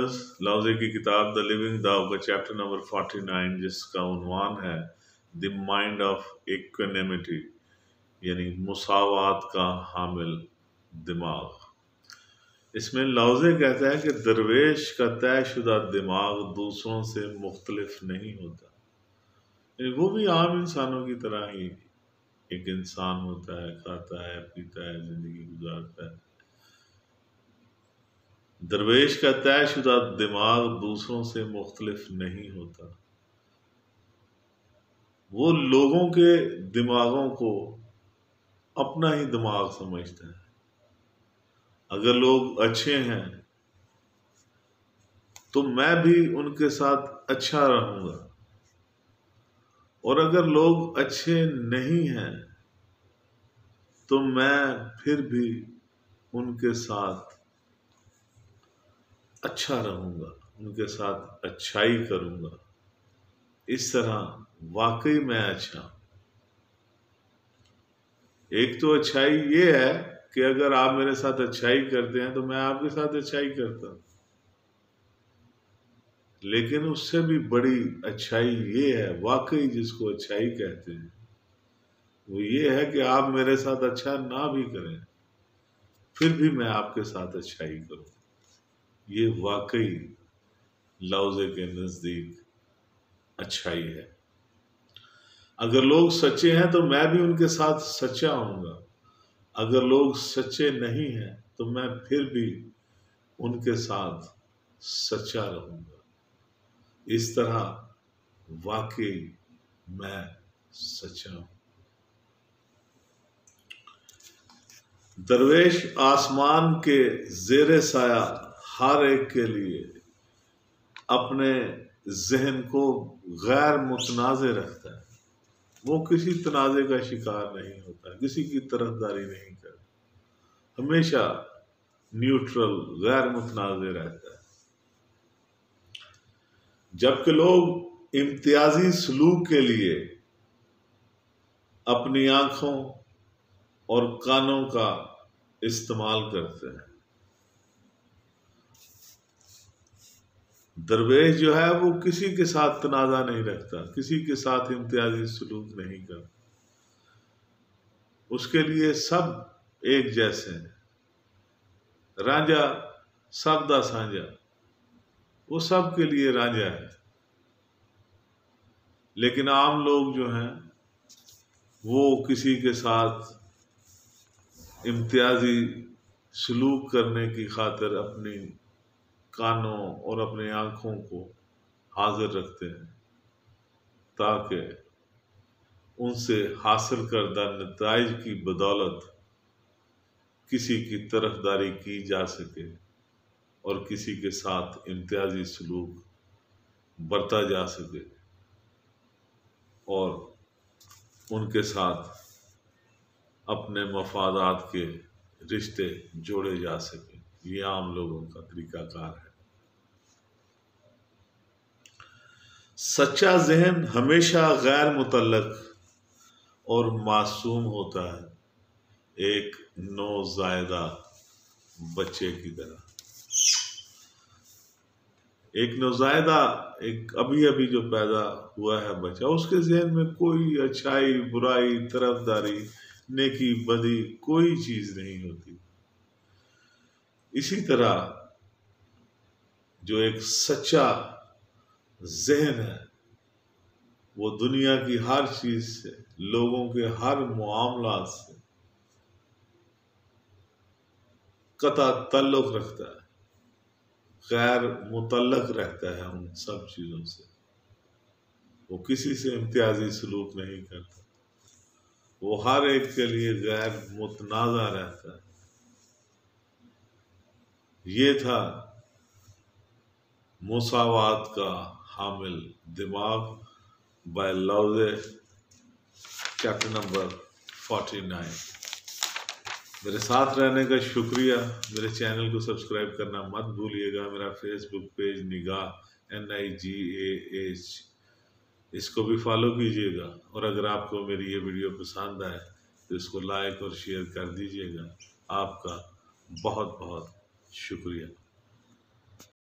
Learners, लाओज़े की किताब the living दाओ का चैप्टर नंबर 49, जिसका उन्वान है द माइंड ऑफ इक्विनिमिटी, यानी मुसावात का हामिल दिमाग। इसमें लाओज़े कहता है कि दरवेश का तयशुदा दिमाग दूसरों से मुख्तलिफ नहीं होता। वो भी आम इंसानों की तरह ही एक इंसान होता है, खाता है, पीता है, जिंदगी गुजारता है। दरवेश का तयशुदा दिमाग दूसरों से मुख्तलिफ नहीं होता। वो लोगों के दिमागों को अपना ही दिमाग समझता है। अगर लोग अच्छे हैं तो मैं भी उनके साथ अच्छा रहूंगा, और अगर लोग अच्छे नहीं हैं तो मैं फिर भी उनके साथ अच्छा रहूंगा, उनके साथ अच्छाई करूंगा। इस तरह वाकई मैं अच्छा। एक तो अच्छाई ये है कि अगर आप मेरे साथ अच्छाई करते हैं तो मैं आपके साथ अच्छाई करता हूं, लेकिन उससे भी बड़ी अच्छाई ये है, वाकई जिसको अच्छाई कहते हैं, वो ये है कि आप मेरे साथ अच्छा ना भी करें फिर भी मैं आपके साथ अच्छाई करूं। ये वाकई लाओज़े के नजदीक अच्छाई है। अगर लोग सच्चे हैं तो मैं भी उनके साथ सच्चा होऊंगा। अगर लोग सच्चे नहीं हैं तो मैं फिर भी उनके साथ सच्चा रहूंगा। इस तरह वाकई मैं सच्चा हूं। दरवेश आसमान के ज़ेरे साया हर एक के लिए अपने जहन को गैर मुतनाज़े रखता है। वो किसी तनाज़े का शिकार नहीं होता, किसी की तरफदारी नहीं करता, हमेशा न्यूट्रल गैर मुतनाज़े रहता है। जबकि लोग इम्तियाजी सलूक के लिए अपनी आंखों और कानों का इस्तेमाल करते हैं, दरवेश जो है वो किसी के साथ तनाज़ा नहीं रखता, किसी के साथ इम्तियाजी सलूक नहीं करता। उसके लिए सब एक जैसे हैं। रांझा सब दा सांझा, वो सब के लिए रांझा है। लेकिन आम लोग जो हैं वो किसी के साथ इम्तियाजी सलूक करने की खातिर अपनी कानों और अपनी आंखों को हाजिर रखते हैं ताकि उनसे हासिल करदा नताइज की बदौलत किसी की तरफदारी की जा सके और किसी के साथ इम्तियाजी सलूक बरता जा सके और उनके साथ अपने मफादात के रिश्ते जोड़े जा सके। ये आम लोगों का तरीकाकार है। सच्चा जहन हमेशा गैर मुतल्लक और मासूम होता है, एक नौज़ायदा बच्चे की तरह। एक नौज़ायदा, एक अभी अभी जो पैदा हुआ है बच्चा, उसके जहन में कोई अच्छाई, बुराई, तरफदारी, नेकी, बदी कोई चीज नहीं होती। इसी तरह जो एक सच्चा जहन है वो दुनिया की हर चीज से, लोगों के हर मामलात से कता ताल्लुक रखता है, गैर मुतल्लक रहता है उन सब चीजों से। वो किसी से इम्तियाजी सलूक नहीं करता, वो हर एक के लिए गैर मुतनाज़ा रहता है। ये था मुसावात का हामिल दिमाग बाय लाओज़े, चैप्टर नंबर 49। मेरे साथ रहने का शुक्रिया। मेरे चैनल को सब्सक्राइब करना मत भूलिएगा। मेरा फेसबुक पेज निगाह NIGAH, इसको भी फॉलो कीजिएगा। और अगर आपको मेरी ये वीडियो पसंद आए तो इसको लाइक और शेयर कर दीजिएगा। आपका बहुत बहुत शुक्रिया।